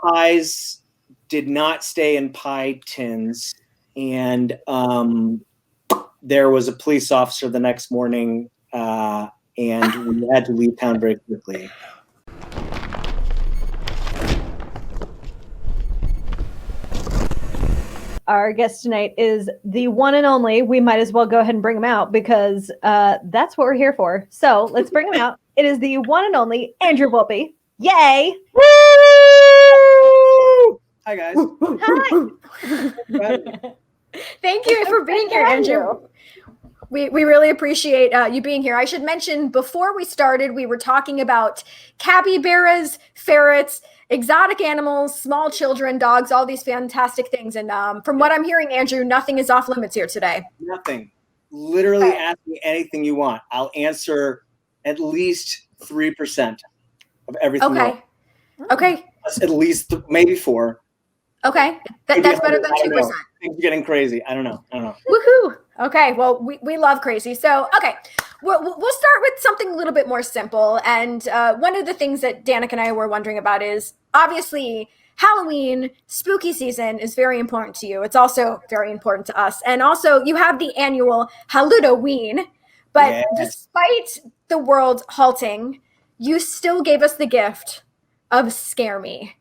pies did not stay in pie tins, and there was a police officer the next morning, and we had to leave town very quickly. Our guest tonight is the one and only. We might as well go ahead and bring him out because that's what we're here for. So let's bring him out. It is the one and only Andrew Volpe. Yay! Woo! Hi, guys. Hi. Thank you for being here, Andrew. We really appreciate you being here. I should mention, before we started, we were talking about capybaras, ferrets, exotic animals, small children, dogs, all these fantastic things. And from what I'm hearing, Andrew, nothing is off limits here today. Nothing. Literally ask me anything you want. I'll answer at least 3% of everything. Okay. Okay. At least maybe 4. Okay. That's better than 2%. Things are getting crazy. I don't know. Woohoo. Okay. Well, we love crazy. So, okay. We'll start with something a little bit more simple. And one of the things that Danica and I were wondering about is, obviously, Halloween, spooky season is very important to you. It's also very important to us. And also, you have the annual Halloween. But despite the world halting, you still gave us the gift of Scare Me.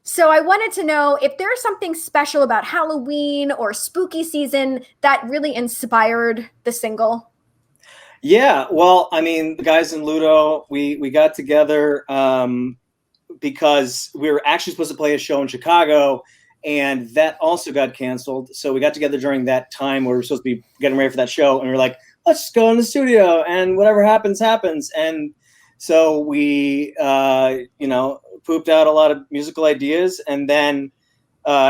So I wanted to know if there's something special about Halloween or spooky season that really inspired the single. Yeah, well, I mean, the guys in Ludo, we got together because we were actually supposed to play a show in Chicago, and that also got canceled. So we got together during that time where we were supposed to be getting ready for that show, and we were like, let's just go in the studio, and whatever happens, happens. And so we, pooped out a lot of musical ideas, and then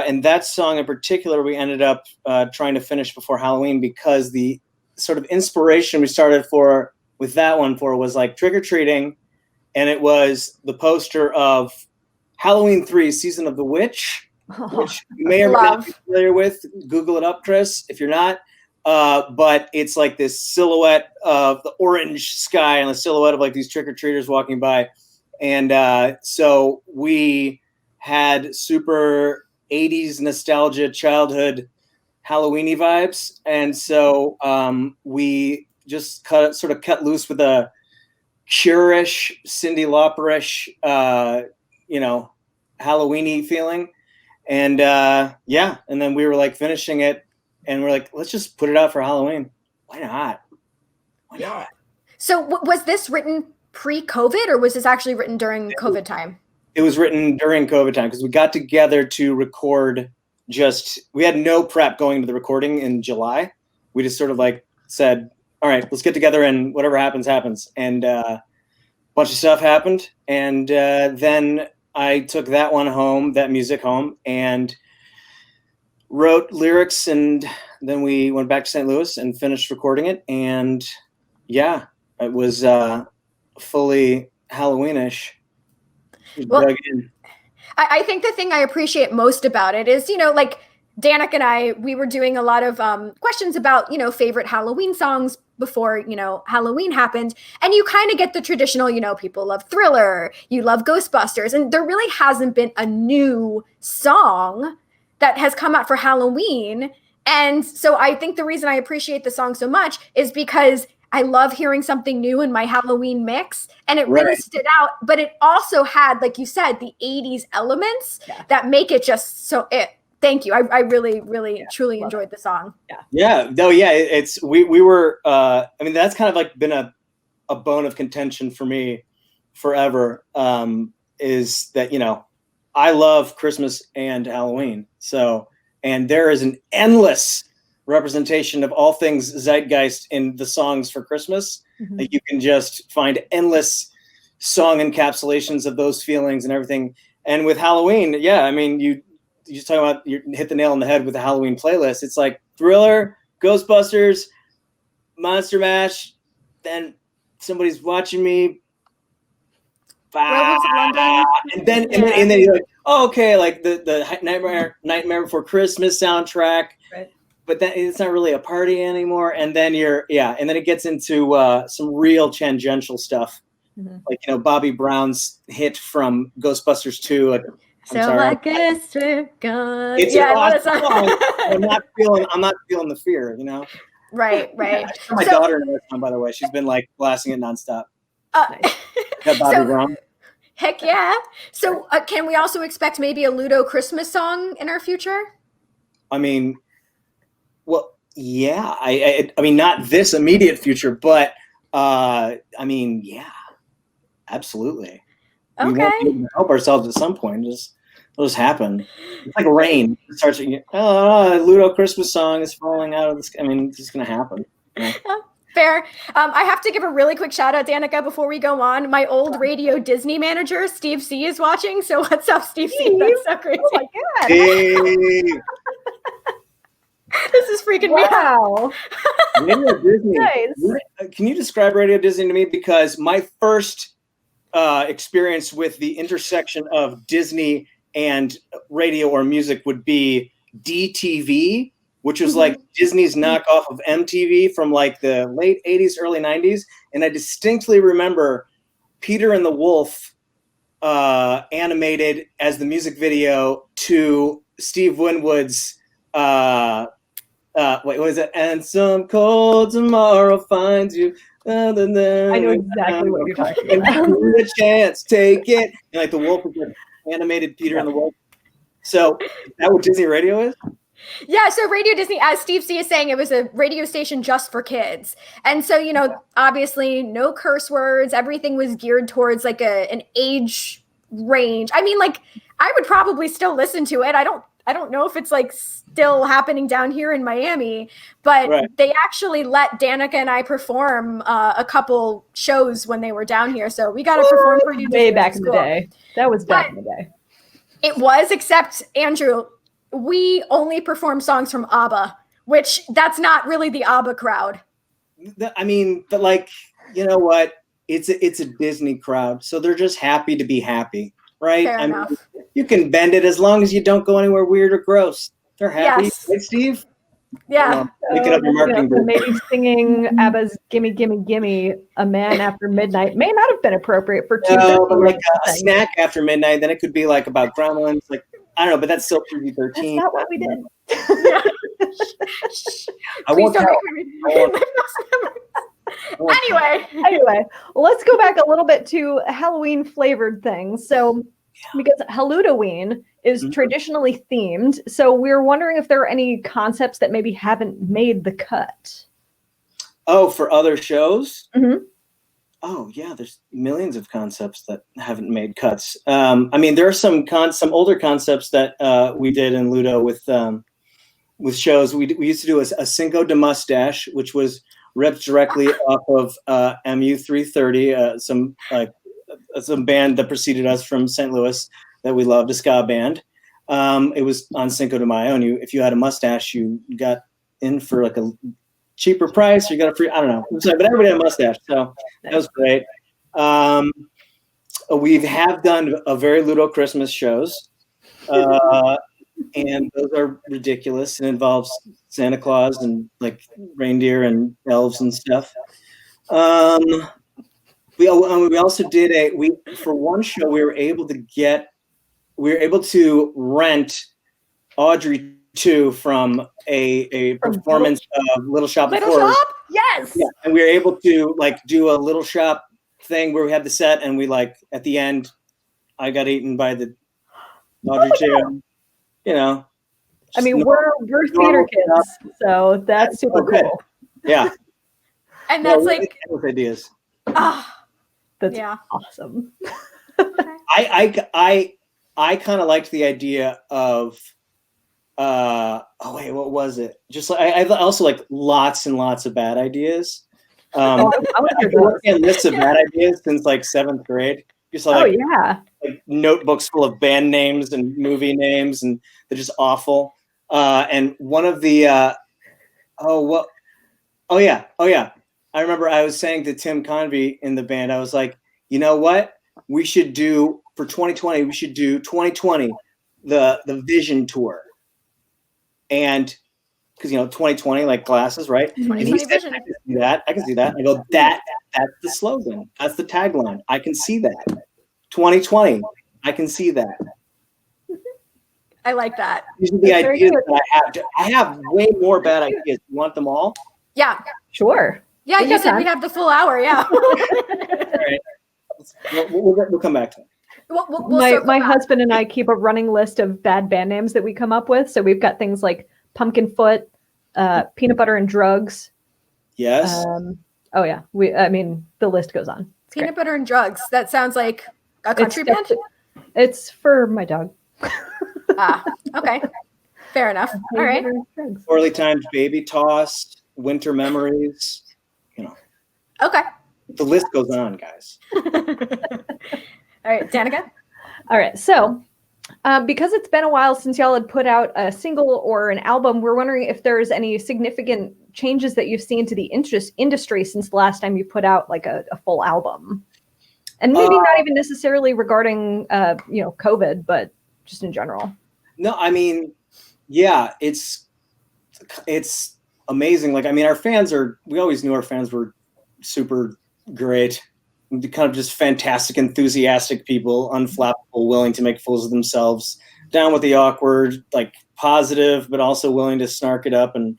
in that song in particular, we ended up trying to finish before Halloween because the sort of inspiration we started with that one was like trick-or-treating, and it was the poster of Halloween 3 Season of the Witch, which you may or may not be familiar with. Google it up, Chris, if you're not. But it's like this silhouette of the orange sky and the silhouette of like these trick-or-treaters walking by. And so we had super 80s nostalgia childhood Halloween-y vibes. And so we just cut loose with a Cure-ish, Cyndi Lauper-ish, Halloween-y feeling. And and then we were like finishing it, and we're like, let's just put it out for Halloween. Why not? So was this written pre-COVID, or was this actually written during COVID time? It was written during COVID time because we got together to record. We had no prep going to the recording in July. We just sort of like said, all right, let's get together and whatever happens, happens. And a bunch of stuff happened. And then I took that music home, and wrote lyrics, and then we went back to St. Louis and finished recording it. And yeah, it was fully Halloweenish. Well, I think the thing I appreciate most about it is, like Danica and I, we were doing a lot of questions about, favorite Halloween songs before, Halloween happened. And you kind of get the traditional, people love Thriller, you love Ghostbusters. And there really hasn't been a new song that has come out for Halloween. And so I think the reason I appreciate the song so much is because I love hearing something new in my Halloween mix, and it really stood out. But it also had, like you said, the 80s elements that make it just so it. Thank you. I really, really, truly enjoyed the song. Yeah. No, yeah. It's we were. That's kind of like been a bone of contention for me forever. Is that I love Christmas and Halloween. So, and there is an endless representation of all things zeitgeist in the songs for Christmas. Mm-hmm. Like you can just find endless song encapsulations of those feelings and everything. And with Halloween, you just talking about, you hit the nail on the head with the Halloween playlist. It's like Thriller, Ghostbusters, Monster Mash, then Somebody's Watching Me. And then you're like, oh, okay, like the Nightmare Before Christmas soundtrack. Right. But then it's not really a party anymore. And then and then it gets into some real tangential stuff. Mm-hmm. Like, Bobby Brown's hit from Ghostbusters 2, like, So I guess we're gone. It's yeah, a lost song. I'm not feeling the fear, you know. Right. My daughter knows that song, by the way. She's been like blasting it nonstop. That Bobby Brown. Heck yeah. So can we also expect maybe a Ludo Christmas song in our future? I mean, well, yeah. I mean, not this immediate future, but I mean, yeah, absolutely. Okay. We won't be able to help ourselves at some point. It'll just happen. It's like rain. It starts. Ludo Christmas song is falling out of the sky. I mean, it's just gonna happen. Yeah. Fair. I have to give a really quick shout out, Danica, before we go on. My old Radio Disney manager, Steve C, is watching. So what's up, Steve C? That's so crazy. Oh my God. Hey. This is freaking me out. Radio Disney. Nice. Can you describe Radio Disney to me? Because my first experience with the intersection of Disney and radio or music would be DTV, which was like Disney's knockoff of MTV from like the late 80s, early 90s. And I distinctly remember Peter and the Wolf animated as the music video to Steve Winwood's, what was it? And some cold tomorrow finds you. I know exactly what you're talking about. A chance, take it. And like the Wolf was like animated Peter and the Wolf. So is that what Disney Radio is? Yeah, so Radio Disney, as Steve C is saying, it was a radio station just for kids. And so, obviously no curse words. Everything was geared towards like an age range. I mean, like, I would probably still listen to it. I don't know if it's like still happening down here in Miami, but They actually let Danica and I perform a couple shows when they were down here. So we got to perform for you. Way back in the day. That was back in the day. It was, except Andrew, we only perform songs from ABBA, which that's not really the ABBA crowd. I mean, but like, you know what? It's a Disney crowd, so they're just happy to be happy, right? Fair enough. Mean, you can bend it as long as you don't go anywhere weird or gross. They're happy, right, Steve? Yeah. Making up your marketing group. Maybe singing ABBA's "Gimme, Gimme, Gimme," "A Man After Midnight" may not have been appropriate for two. But like a snack after midnight, then it could be like about gremlins, like. I don't know, but that's still PG-13. That's not what we did. I won't tell. Anyway, let's go back a little bit to Halloween flavored things. So, because Halloween is traditionally themed, so we're wondering if there are any concepts that maybe haven't made the cut. Oh, for other shows? Mm-hmm. Oh yeah, there's millions of concepts that haven't made cuts. I mean, there are some older concepts that we did in Ludo with shows. We used to do a Cinco de Mustache, which was ripped directly off of MU330, some band that preceded us from St. Louis that we loved, a ska band. It was on Cinco de Mayo, and if you had a mustache, you got in for like a cheaper price, you got a free, I don't know. But everybody had a mustache, so that was great. We have done a very Ludo Christmas shows, and those are ridiculous. It involves Santa Claus and like reindeer and elves and stuff. We also did for one show we were able to rent Audrey 2 from a performance of Little Shop of Horrors. Yes. Yeah, and we were able to like do a Little Shop thing where we had the set, and we like at the end, I got eaten by the Audrey 2. I mean, we're theater kids, so that's super cool. Yeah. And that's like ideas. That's awesome. I kind of liked the idea of what was it? Just like I also like lots and lots of bad ideas. I've been working on lists of bad ideas since like 7th grade. Just like, like notebooks full of band names and movie names, and they're just awful. And one of the I remember I was saying to Tim Convey in the band, I was like, you know what? We should do for 2020. We should do 2020 the Vision Tour. And because 2020, like glasses, right? And he said, I can see that. I can go, that's the slogan. That's the tagline. I can see that. 2020, I can see that. I like that. These are the ideas that I have. I have way more bad ideas. You want them all? Yeah. Sure. Yeah, you said we have the full hour. Yeah. All right. We'll come back to it. My husband and I keep a running list of bad band names that we come up with. So we've got things like Pumpkin Foot, Peanut Butter and Drugs. Yes. Oh yeah. The list goes on. Peanut Butter and Drugs. That sounds like a country band. It's for my dog. Okay. Fair enough. All right. Early Times Baby Tossed, Winter Memories. Okay. The list goes on, guys. All right, Danica. All right. So, because it's been a while since y'all had put out a single or an album, we're wondering if there's any significant changes that you've seen to the industry since the last time you put out like a full album, and maybe not even necessarily regarding COVID, but just in general. No, I mean, yeah, it's amazing. Like, I mean, we always knew our fans were super great, kind of just fantastic, enthusiastic people, unflappable, willing to make fools of themselves, down with the awkward, like positive, but also willing to snark it up and,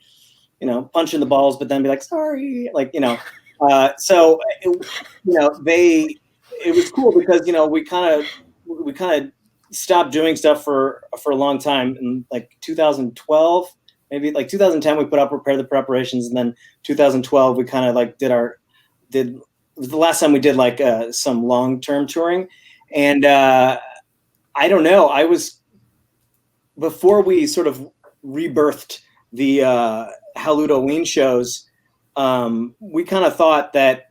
punch in the balls, but then be like, sorry, like, so, it was cool because, we kind of stopped doing stuff for a long time. In like 2012, maybe like 2010, we put out Prepare the Preparations. And then 2012, we kind of like it was the last time we did like some long-term touring. And I don't know, before we sort of rebirthed the Halloween shows, we kind of thought that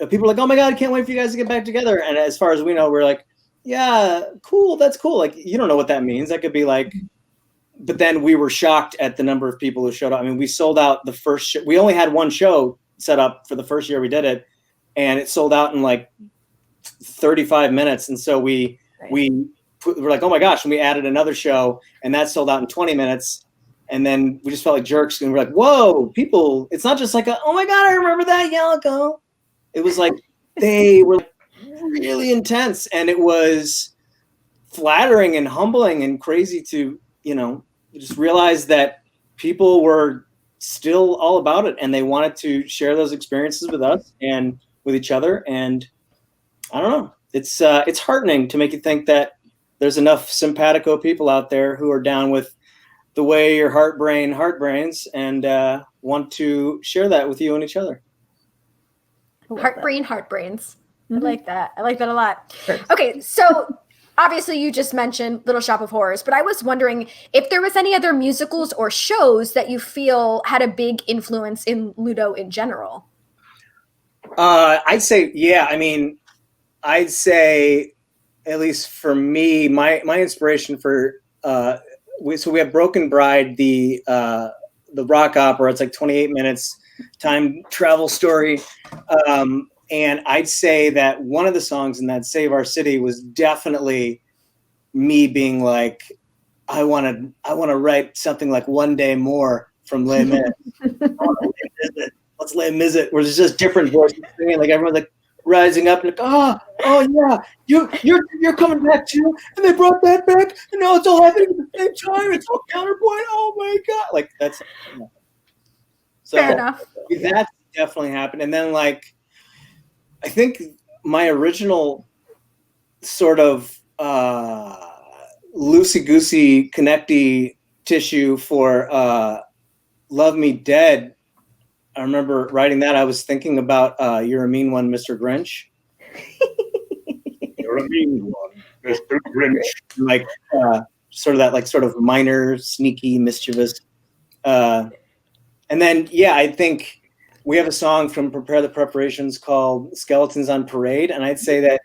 people were like, oh my God, I can't wait for you guys to get back together. And as far as we know, we're like, yeah, cool. That's cool. Like, you don't know what that means. That could be like, but then we were shocked at the number of people who showed up. I mean, we sold out the first show. We only had one show set up for the first year we did it, and it sold out in like 35 minutes. And so we're like, oh my gosh. And we added another show, and that sold out in 20 minutes. And then we just felt like jerks. And we're like, whoa, people, it's not just like, oh my God, I remember that. Yeah, I'll go. It was like, they were really intense, and it was flattering and humbling and crazy to, just realize that people were still all about it, and they wanted to share those experiences with us and with each other. And I don't know, it's heartening to make you think that there's enough simpatico people out there who are down with the way your heartbrains and want to share that with you and each other. Heartbrains. Mm-hmm. I like that. I like that a lot. Sure. Okay, so obviously you just mentioned Little Shop of Horrors, but I was wondering if there was any other musicals or shows that you feel had a big influence in Ludo in general. I'd say, yeah. I mean, I'd say, at least for me, my inspiration for we have Broken Bride, the rock opera. It's like 28 minutes, time travel story. And I'd say that one of the songs in that, Save Our City, was definitely me being like, I want to write something like One Day More from Les Mis. Let's Les Mis it. Where there's just different voices singing, like everyone's like rising up, like, oh yeah, you're coming back too, and they brought that back, and now it's all happening at the same time. It's all counterpoint. Oh my God, like that's so fair enough. That definitely happened, and then like. I think my original sort of loosey-goosey connecty tissue for Love Me Dead, I remember writing that. I was thinking about You're a Mean One, Mr. Grinch. You're a mean one, Mr. Grinch. Like sort of minor, sneaky, mischievous. And then, yeah, I think we have a song from Prepare the Preparations called Skeletons on Parade. And I'd say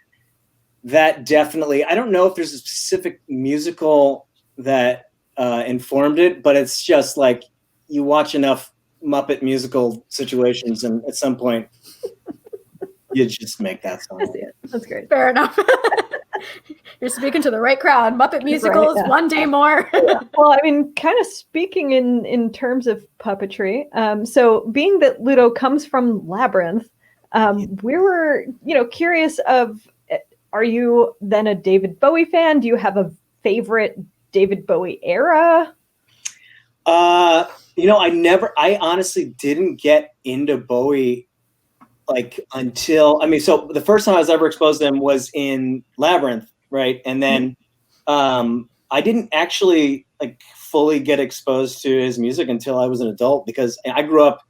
that definitely, I don't know if there's a specific musical that informed it, but it's just like you watch enough Muppet musical situations and at some point you just make that song. I see it. That's great. Fair enough. You're speaking to the right crowd. Muppet musicals, right, yeah. One Day More. Well, I mean, kind of speaking in terms of puppetry. So being that Ludo comes from Labyrinth, we were, curious of, are you then a David Bowie fan? Do you have a favorite David Bowie era? I honestly didn't get into Bowie like until, so the first time I was ever exposed to him was in Labyrinth, right? And then I didn't actually like fully get exposed to his music until I was an adult, because I grew up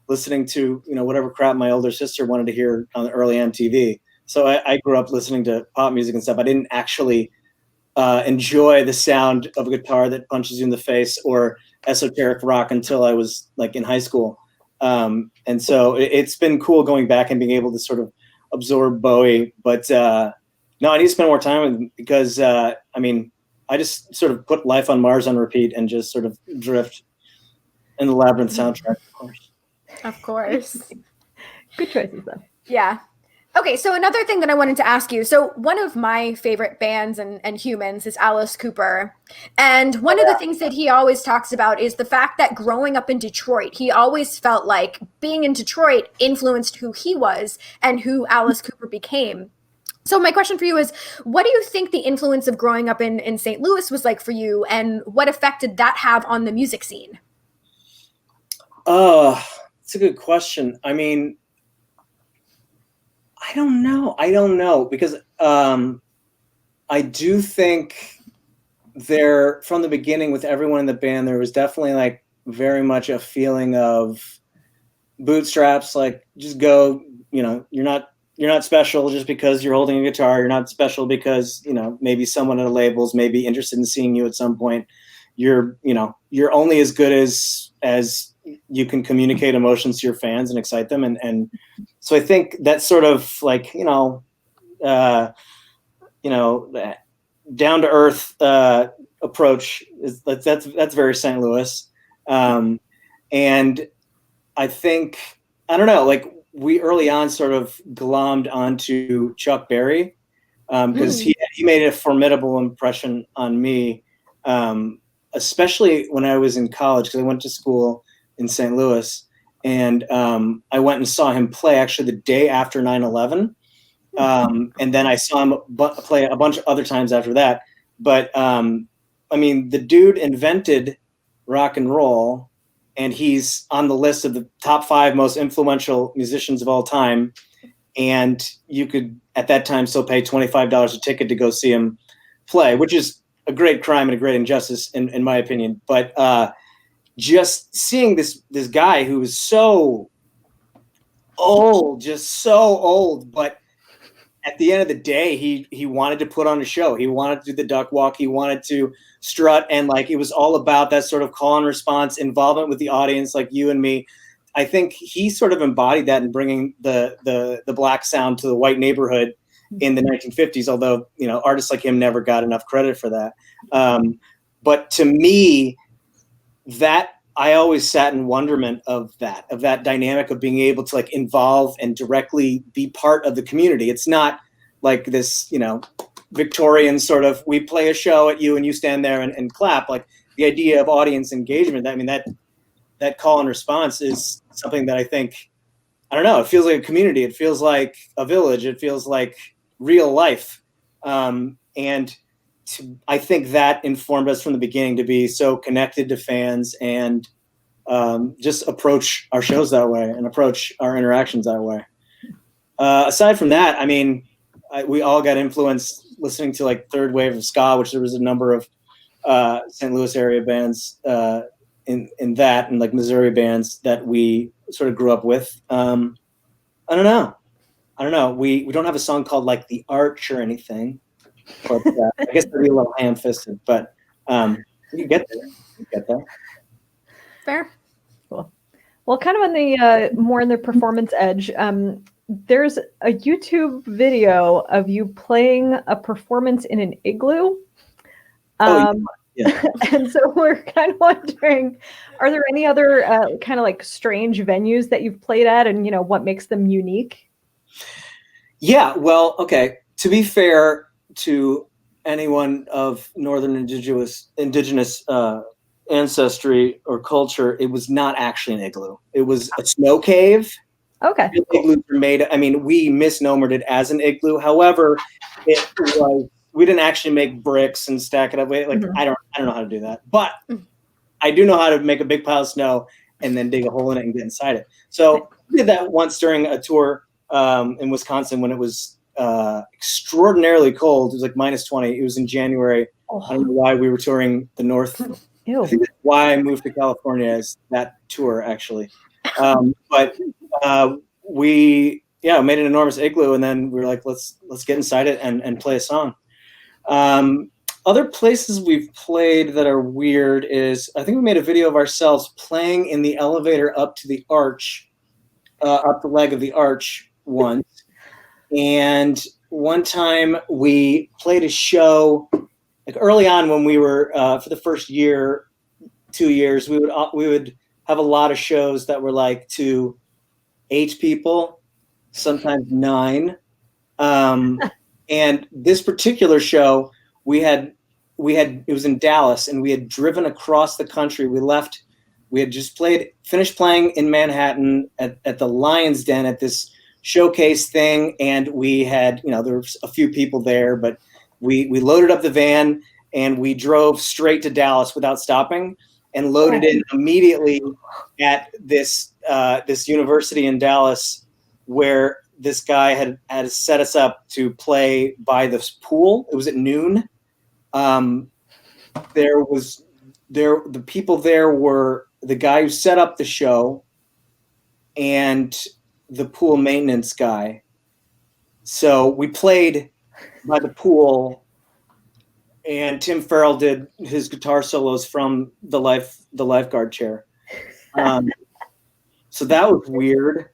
listening to, whatever crap my older sister wanted to hear on the early MTV. So I grew up listening to pop music and stuff. I didn't actually enjoy the sound of a guitar that punches you in the face or esoteric rock until I was like in high school. And so it's been cool going back and being able to sort of absorb Bowie. But no, I need to spend more time with him because, I just sort of put Life on Mars on repeat and just sort of drift in the Labyrinth soundtrack, of course. Of course. Good choices, though. Yeah. Okay, so another thing that I wanted to ask you. So one of my favorite bands and humans is Alice Cooper. And one of the things that he always talks about is the fact that growing up in Detroit, he always felt like being in Detroit influenced who he was and who Alice Cooper became. So my question for you is, what do you think the influence of growing up in St. Louis was like for you, and what effect did that have on the music scene? It's a good question. I don't know because I do think from the beginning with everyone in the band, there was definitely like very much a feeling of bootstraps, like just go, you're not special just because you're holding a guitar. You're not special because, maybe someone at a label's maybe interested in seeing you at some point. You're only as good as you can communicate emotions to your fans and excite them. And so I think that sort of like, down to earth approach that's very St. Louis. And I think, I don't know, like we early on sort of glommed onto Chuck Berry because he made a formidable impression on me, especially when I was in college, because I went to school in St. Louis, and I went and saw him play actually the day after 9/11, and then I saw him play a bunch of other times after that. But the dude invented rock and roll, and he's on the list of the top 5 most influential musicians of all time. And you could, at that time, still pay $25 a ticket to go see him play, which is a great crime and a great injustice, in my opinion. But just seeing this guy who was so old, just so old, but at the end of the day, he wanted to put on a show. He wanted to do the duck walk. He wanted to strut, and like it was all about that sort of call and response involvement with the audience, like you and me. I think he sort of embodied that in bringing the black sound to the white neighborhood in the 1950s. Although artists like him never got enough credit for that. But to me, that I always sat in wonderment of that dynamic of being able to like involve and directly be part of the community. It's not like this, Victorian sort of, we play a show at you and you stand there and clap. Like the idea of audience engagement, that call and response is something that I think, I don't know, it feels like a community. It feels like a village. It feels like real life. I think that informed us from the beginning to be so connected to fans and just approach our shows that way and approach our interactions that way. Aside from that, we all got influenced listening to like third wave of ska, which there was a number of St. Louis area bands in that, and like Missouri bands that we sort of grew up with. I don't know. We don't have a song called like The Arch or anything. But I guess it'd be a little ham-fisted, but you get there. Fair. Cool. Well, kind of on the more in the performance edge, there's a YouTube video of you playing a performance in an igloo. Yeah. And so we're kind of wondering, are there any other kind of like strange venues that you've played at, and what makes them unique? Yeah. Well, okay. To be fair to anyone of Northern indigenous ancestry or culture, it was not actually an igloo. It was a snow cave. Okay. Igloos are made. We misnomered it as an igloo. However, it was we didn't actually make bricks and stack it up. Like I don't know how to do that, but I do know how to make a big pile of snow and then dig a hole in it and get inside it. So I did that once during a tour in Wisconsin when it was extraordinarily cold. It was like -20. It was in January. I don't know why we were touring the North. I think that's why I moved to California is that tour actually. But we made an enormous igloo, and then we were like, let's get inside it and play a song. Other places we've played that are weird is I think we made a video of ourselves playing in the elevator up to the arch, up the leg of the arch once. And one time we played a show like early on when we were for the first year, 2 years, we would have a lot of shows that were like to 8 people, sometimes 9. And this particular show, we had it was in Dallas, and we had driven across the country. We had just finished playing in Manhattan at the Lion's Den at this showcase thing, and we had, there was a few people there, but we loaded up the van and we drove straight to Dallas without stopping and loaded in immediately at this university in Dallas where this guy had set us up to play by this pool. It was at noon. The people there were the guy who set up the show and the pool maintenance guy. So we played by the pool, and Tim Farrell did his guitar solos from the lifeguard chair. So that was weird.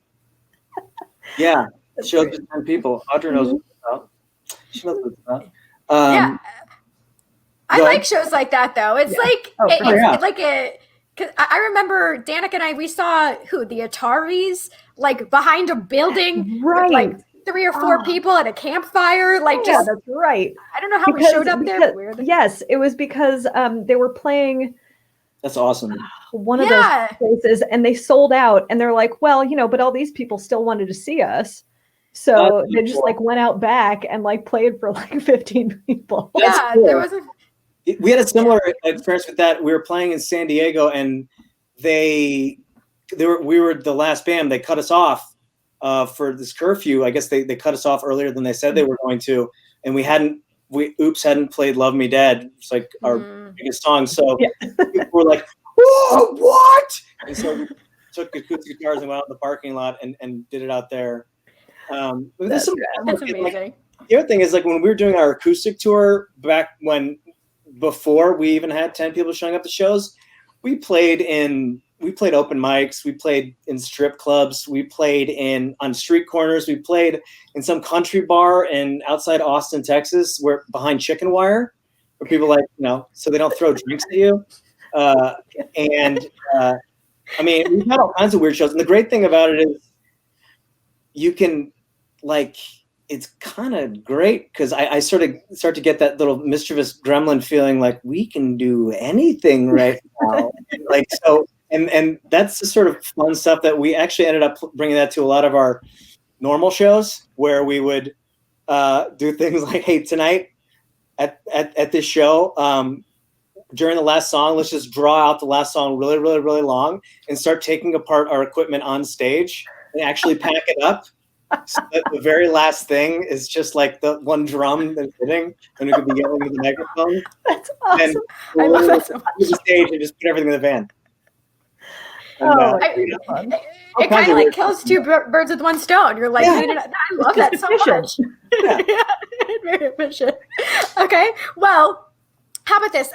Yeah, it showed just 10 people. Audra knows what it's about. She knows what it's about. Yeah. I like shows like that, though. It's because I remember Danica and we saw the Ataris like behind a building, right? Like 3 or 4 people at a campfire. Like, that's right. I don't know how we showed up there. But yes, it was because they were playing. That's awesome. One of those places, and they sold out, and they're like, well, but all these people still wanted to see us. So they just like went out back and like played for like 15 people. Cool. We had a similar experience with that. We were playing in San Diego, and we were the last band. They cut us off for this curfew. I guess they cut us off earlier than they said they were going to, and we hadn't played "Love Me Dead." It's like our biggest song. So people were like, "Whoa, what?" And so we took acoustic guitars and went out in the parking lot and did it out there. That's amazing. Like, the other thing is, like, when we were doing our acoustic tour back before we even had 10 people showing up to shows, we played open mics, we played in strip clubs, we played on street corners, we played in some country bar outside Austin, Texas, where behind chicken wire, where people so they don't throw drinks at you. I mean, we've had all kinds of weird shows, and the great thing about it is you can it's kind of great because I sort of start to get that little mischievous gremlin feeling like we can do anything right now. And that's the sort of fun stuff that we actually ended up bringing that to a lot of our normal shows where we would do things like, hey, tonight at this show, during the last song, let's just draw out the last song really, really, really long and start taking apart our equipment on stage and actually pack it up. So that the very last thing is just like the one drum that's hitting, and we could be yelling into the microphone. That's awesome. I love that so much. The stage and just put everything in the van. And, it kind of like kills 2 birds with 1 stone. You're like, I love that so much. Very efficient. Okay, well, how about this?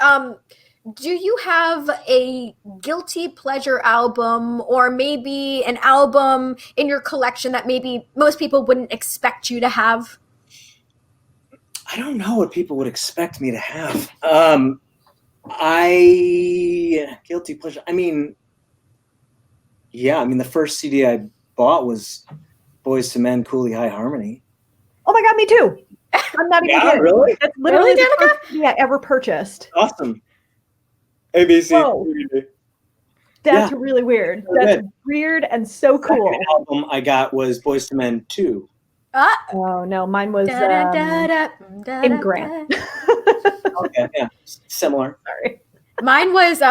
Do you have a guilty pleasure album or maybe an album in your collection that maybe most people wouldn't expect you to have? I don't know what people would expect me to have. Guilty pleasure. I mean, the first CD I bought was Boyz II Men, Cooley High Harmony. Oh my God, me too. I'm not even kidding. Really? That's literally the first CD I ever purchased. Awesome. ABC. That's really weird. That's weird and so cool. The second album I got was Boyz II Men 2. Oh no, mine was in Grant. Okay, yeah, similar. Sorry. Mine was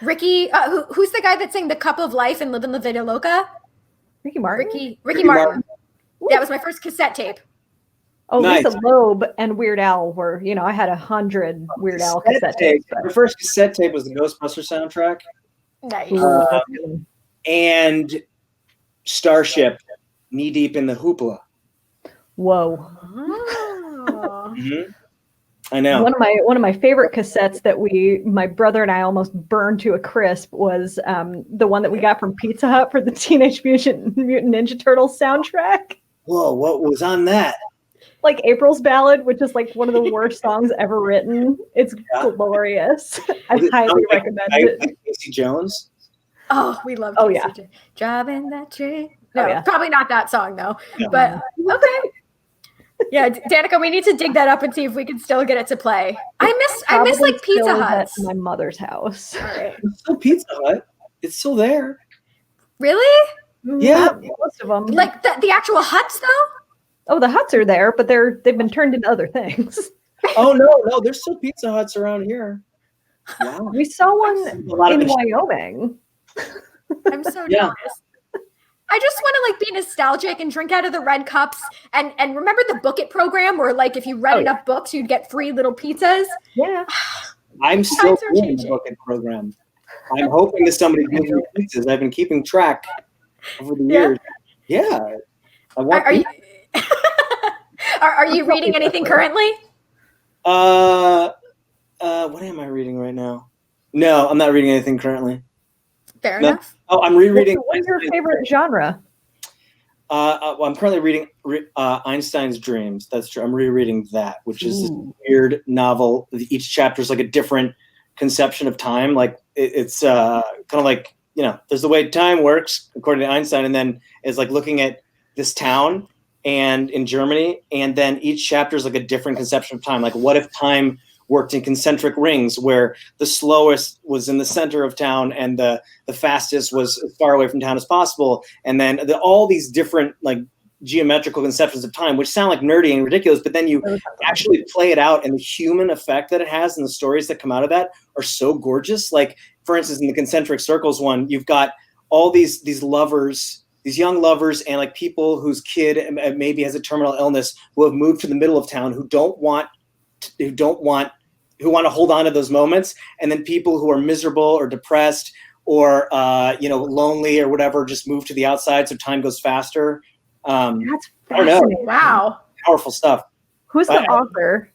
Ricky. Who's the guy that sang "The Cup of Life" and "Live in La Vida Loca"? Ricky Martin. Ricky Martin. That was my first cassette tape. Oh, Nice. Lisa Loeb and Weird Al were, I had 100 Weird Al cassette tapes. The first cassette tape was the Ghostbusters soundtrack. Nice. And Starship, Knee Deep in the Hoopla. Whoa. Oh. Mm-hmm. I know. One of my favorite cassettes that my brother and I almost burned to a crisp was the one that we got from Pizza Hut for the Teenage Mutant Ninja Turtles soundtrack. Whoa, what was on that? Like April's Ballad, which is like one of the worst songs ever written. It's glorious. I highly recommend it. Casey Jones. Oh, we love. Oh yeah. Driving that train. No, Oh, yeah. probably not that song though. No. But okay. Yeah, Danica, we need to dig that up and see if we can still get it to play. I miss like Pizza Still is Hut. at my mother's house. All right. It's still Pizza Hut. It's still there. Really? Yeah. Most of them. Like the actual huts though? Oh, the huts are there, but they've been turned into other things. Oh no, there's still Pizza Huts around here. Wow. We saw one A lot of in it- Wyoming. I'm so Yeah. jealous. I just want to like be nostalgic and drink out of the red cups and remember the Book It program where like if you read enough books you'd get free little pizzas. Yeah. I'm still Times are doing the changing. booking program. I'm hoping that somebody gives me pizzas. I've been keeping track over the years. Yeah. I want Are you are you reading anything currently? what am I reading right now? No, I'm not reading anything currently. Fair No. enough. Oh, I'm rereading. What's your favorite genre? I'm currently reading Einstein's Dreams. That's true. I'm rereading that, which is this Ooh. weird novel. Each chapter is like a different conception of time. Like it's kind of like, there's the way time works according to Einstein, and then it's like looking at this town and in Germany, and then each chapter is like a different conception of time. Like, what if time worked in concentric rings, where the slowest was in the center of town and the fastest was as far away from town as possible, and then all these different like geometrical conceptions of time, which sound like nerdy and ridiculous, but then you actually play it out, and the human effect that it has and the stories that come out of that are so gorgeous. Like, for instance, in the concentric circles one, you've got all these lovers, these young lovers, and like people whose kid maybe has a terminal illness, who have moved to the middle of town, who want to hold on to those moments, and then people who are miserable or depressed or lonely or whatever just move to the outside so time goes faster. That's I don't know. fascinating. Wow. Powerful stuff. Who's the author?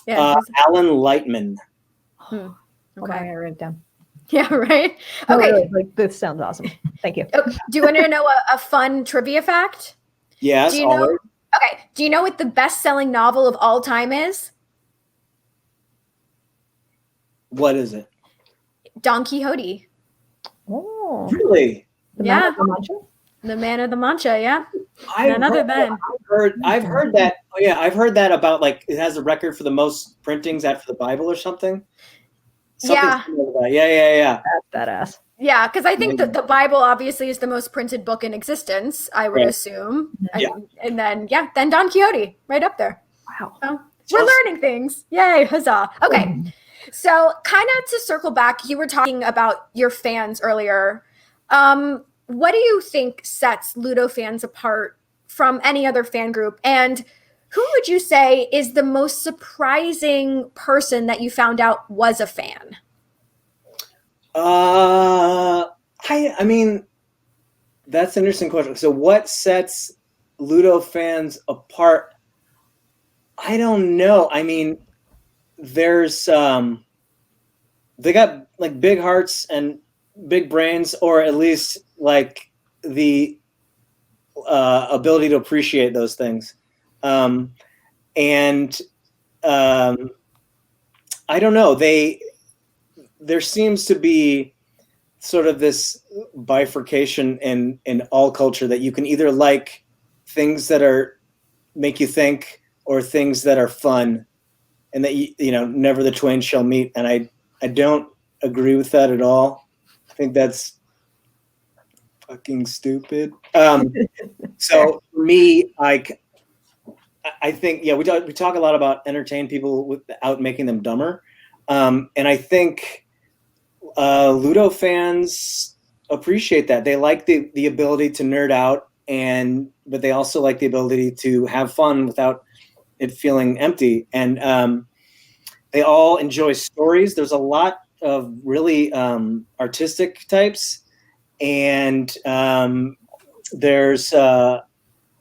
Yeah. Alan Lightman. Okay, I write it down. Yeah, right. Oh, Okay. really? Like, this sounds awesome. Thank you. Do you want to know a fun trivia fact? Yes, Do you know? always. Okay. Do you know what the best-selling novel of all time is? What is it? Don Quixote. Oh, Really? the Yeah. Man of La Mancha? The Man of the Mancha, yeah. I've None other than. heard that. Oh yeah, I've heard that about, like, it has a record for the most printings after the Bible or something. Yeah. Similar to that. Yeah. That's badass. Yeah, because I think that the Bible obviously is the most printed book in existence, I would Right. assume. Yeah. And then Don Quixote, right up there. Wow. So we're learning things. Yay, huzzah. Okay. So kind of to circle back, you were talking about your fans earlier. What do you think sets Ludo fans apart from any other fan group? And who would you say is the most surprising person that you found out was a fan? I mean, that's an interesting question. So what sets Ludo fans apart? I don't know. I mean, there's they got like big hearts and big brains, or at least like the ability to appreciate those things. I don't know. There seems to be sort of this bifurcation in all culture, that you can either like things that make you think, or things that are fun, and that never the twain shall meet. And I don't agree with that at all. I think that's fucking stupid. So for me, like, I think, yeah, we talk a lot about entertain people without making them dumber. And I think Ludo fans appreciate that. They like the ability to nerd out, but they also like the ability to have fun without it feeling empty. And they all enjoy stories. There's a lot of really artistic types, and there's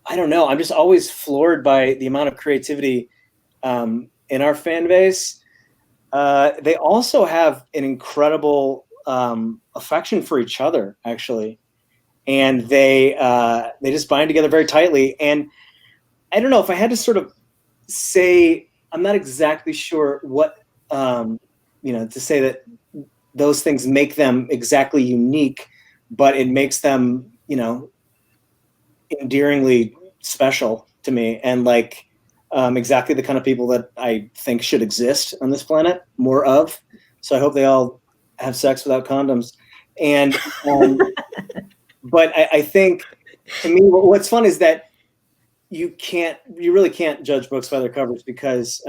I don't know. I'm just always floored by the amount of creativity in our fan base. They also have an incredible affection for each other, actually, and they just bind together very tightly. And I don't know if I had to sort of say, I'm not exactly sure what to say that those things make them exactly unique, but it makes them endearingly special to me, and like exactly the kind of people that I think should exist on this planet, more of. So I hope they all have sex without condoms. And but I think, to me, what's fun is that you really can't judge books by their covers, because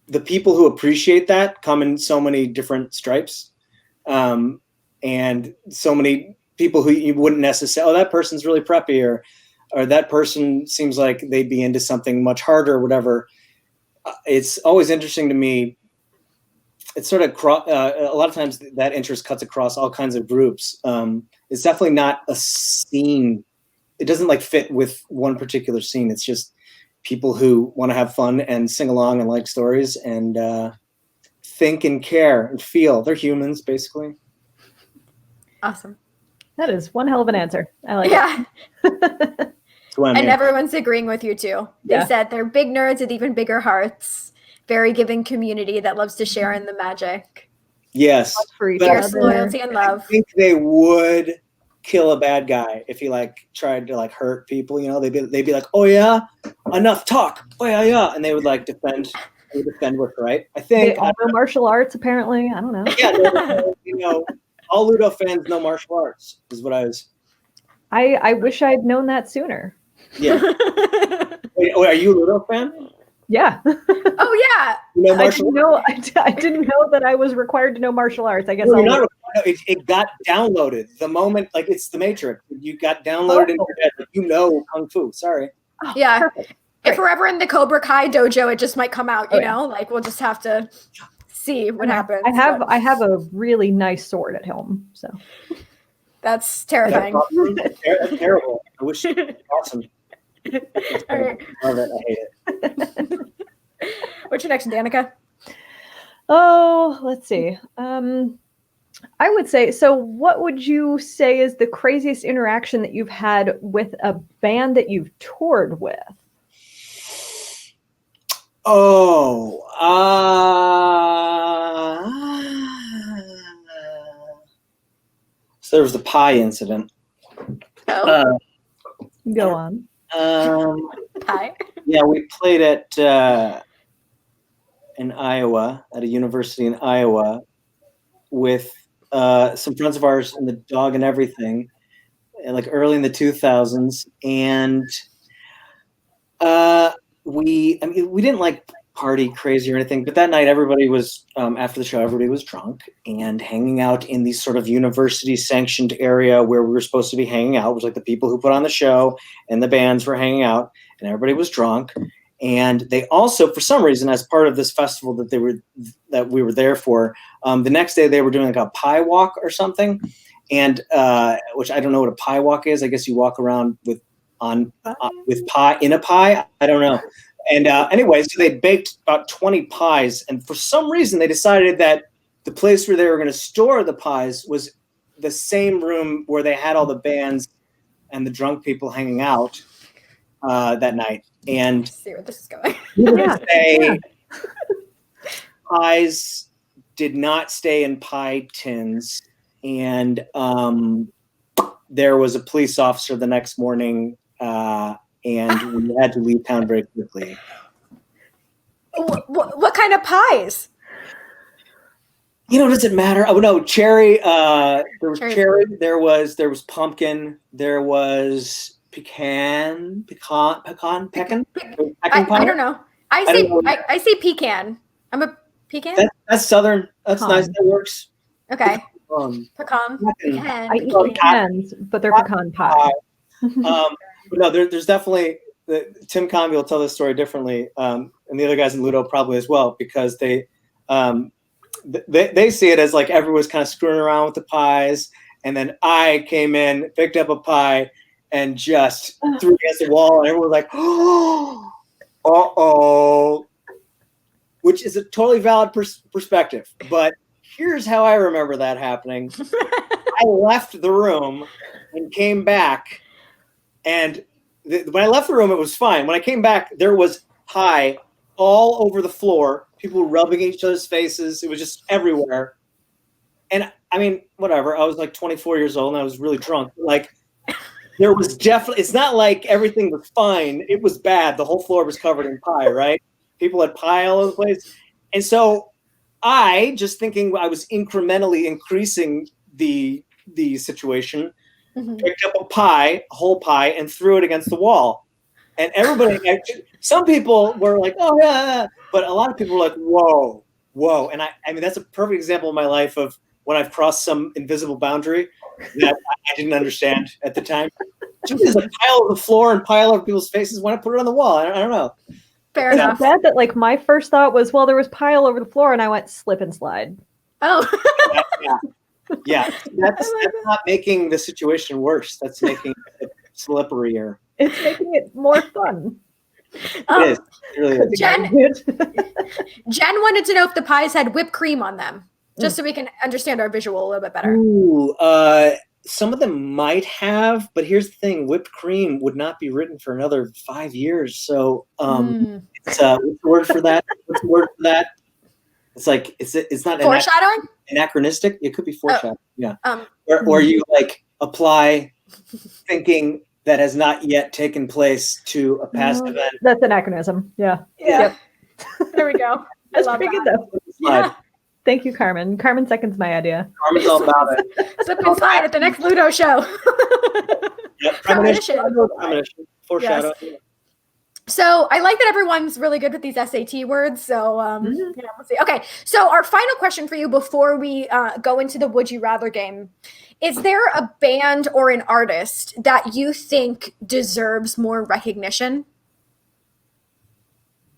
the people who appreciate that come in so many different stripes, and so many people who you wouldn't necessarily, that person's really preppy, or that person seems like they'd be into something much harder, or whatever. It's always interesting to me. It's sort of a lot of times that interest cuts across all kinds of groups. It's definitely not a scene. It doesn't like fit with one particular scene. It's just people who want to have fun and sing along and like stories and think and care and feel. They're humans, basically. Awesome. That is one hell of an answer. I like it. And everyone's agreeing with you too. They said they're big nerds with even bigger hearts. Very giving community that loves to share in the magic. Yes. Fierce loyalty and love. I think they would kill a bad guy if he like tried to like hurt people. They'd be like, "Oh yeah, enough talk. Oh yeah," and they would like defend. They would defend what's right. I think. They all know martial arts, apparently. I don't know. Yeah, all Ludo fans know martial arts. Is what I was. I wish I'd known that sooner. Yeah. Wait, are you a Ludo fan? Oh Yeah. yeah. I didn't know that I was required to know martial arts. I guess it got downloaded the moment, like it's the Matrix. You got downloaded in your head. Kung Fu. Sorry. Oh, yeah. Perfect. If we're ever in the Cobra Kai dojo, it just might come out. You know, like we'll just have to see what happens. I have a really nice sword at home, so that's terrifying. That's terrible. I wish it was awesome. All right. I love it. I hate it. What's your next, Danica? Oh, let's see. I would say, so what would you say is the craziest interaction that you've had with a band that you've toured with? Oh, so there was the pie incident. Oh. Go on. Pie? Yeah, we played in Iowa, at a university in Iowa, with some friends of ours in the Dog and Everything, like early in the 2000s, and we didn't like party crazy or anything, but that night everybody was after the show, everybody was drunk and hanging out in these sort of university sanctioned area where we were supposed to be hanging out. It was like the people who put on the show and the bands were hanging out, and everybody was drunk. And they also, for some reason, as part of this festival that we were there for, the next day they were doing like a pie walk or something, and which I don't know what a pie walk is. I guess you walk around with pie in a pie. I don't know. And anyway, so they baked about 20 pies, and for some reason they decided that the place where they were going to store the pies was the same room where they had all the bands and the drunk people hanging out that night. And let's see where this is going. Pies did not stay in pie tins, and there was a police officer the next morning, and we had to leave town very quickly. What kind of pies? Does it matter? Oh no, cherry. There was cherry. There was pumpkin. There was pecan I pie. don't know. I say pecan. I'm a pecan. That's southern. That's Pecan. nice. That works. Okay. Pecan. I eat pecans, but they're pecan pie. But no, there's definitely Tim Convey will tell this story differently, and the other guys in Ludo probably as well, because they see it as like everyone's kind of screwing around with the pies, and then I came in, picked up a pie, and just threw it against the wall, and everyone was like, "Oh, uh-oh," which is a totally valid perspective. But here's how I remember that happening. I left the room and came back, and when I left the room, it was fine. When I came back, there was pie all over the floor. People were rubbing each other's faces. It was just everywhere. And I mean, whatever. I was like 24 years old and I was really drunk. Like, there was definitely, it's not like everything was fine. It was bad. The whole floor was covered in pie, right? People had pie all over the place. And so I, just thinking I was incrementally increasing the situation, picked up a whole pie, and threw it against the wall. And everybody, some people were like, "Oh yeah," but a lot of people were like, "Whoa, whoa!" And I mean, that's a perfect example in my life of when I've crossed some invisible boundary that I didn't understand at the time. Just there's a pile on the floor and pile over people's faces. Why not put it on the wall? I don't know. Fair It's enough. bad that like my first thought was, well, there was pie all over the floor, and I went slip and slide. Oh. Yeah. That's not making the situation worse. That's making it slipperier. It's making it more fun. It is. It really is. Jen wanted to know if the pies had whipped cream on them, just so we can understand our visual a little bit better. Ooh, some of them might have, but here's the thing: whipped cream would not be written for another 5 years. So, what's the word for that? What's the word for that? It's like it's not Foreshadowing? Anachronistic. It could be foreshadowing. Yeah. Um, Or you like apply thinking that has not yet taken place to a past event. That's anachronism. Yeah. Yeah. There we go. I That's love pretty that. good though. Yeah. Thank you, Carmen. Carmen seconds my idea. Carmen's all about it. Slip and slide at the next Ludo show. Yep. Premonition. Premonition. Foreshadow. Yes. So I like that everyone's really good with these SAT words. So we'll see. Okay. So our final question for you before we go into the Would You Rather game. Is there a band or an artist that you think deserves more recognition?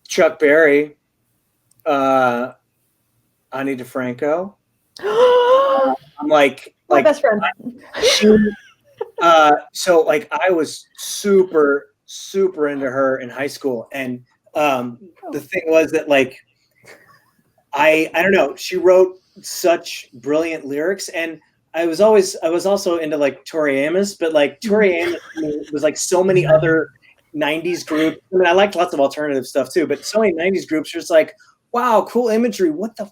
Chuck Berry. Ani DeFranco. I'm like My best friend. So like I was super into her in high school, and the thing was that like I don't know, she wrote such brilliant lyrics, and I was also into like Tori Amos, but like Tori Amos was like so many other 90s groups. I mean, I liked lots of alternative stuff too, but so many 90s groups are just like, wow, cool imagery. What the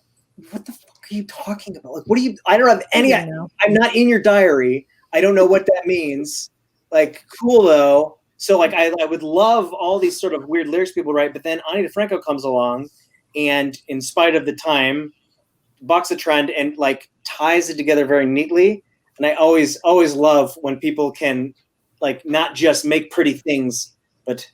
fuck are you talking about? Like, I don't have any, I'm not in your diary. I don't know what that means. Like, cool though. So like, I would love all these sort of weird lyrics people write, but then Ani DeFranco comes along and in spite of the time, bucks a trend and like ties it together very neatly. And I always love when people can like not just make pretty things, but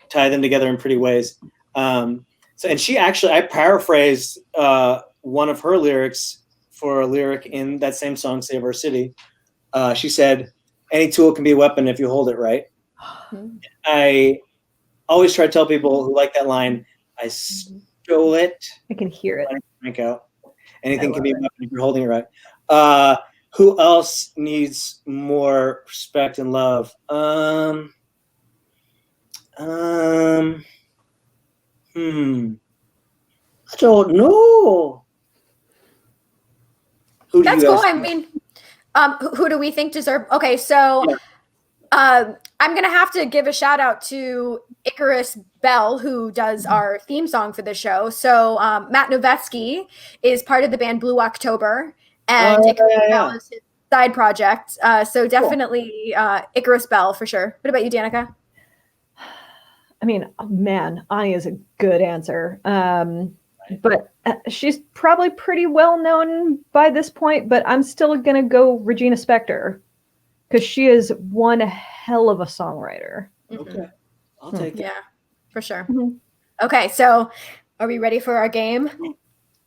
tie them together in pretty ways. So, and she actually, I paraphrased one of her lyrics for a lyric in that same song, Save Our City. She said, "Any tool can be a weapon if you hold it right." I always try to tell people who like that line, I stole it. I can hear it. Frank out. Anything can be a weapon if you're holding it right. Who else needs more respect and love? I don't know. That's cool. I mean, who do we think deserve? Okay, so I'm going to have to give a shout out to Icarus Bell, who does our theme song for the show. So Matt Novetsky is part of the band Blue October, and Icarus Bell is his side project. So definitely Icarus Bell for sure. What about you, Danica? I mean, man, Ani is a good answer. But she's probably pretty well known by this point, but I'm still going to go Regina Spektor. because she is one hell of a songwriter. Okay, I'll take it. Yeah, for sure. Mhm. Okay, so are we ready for our game?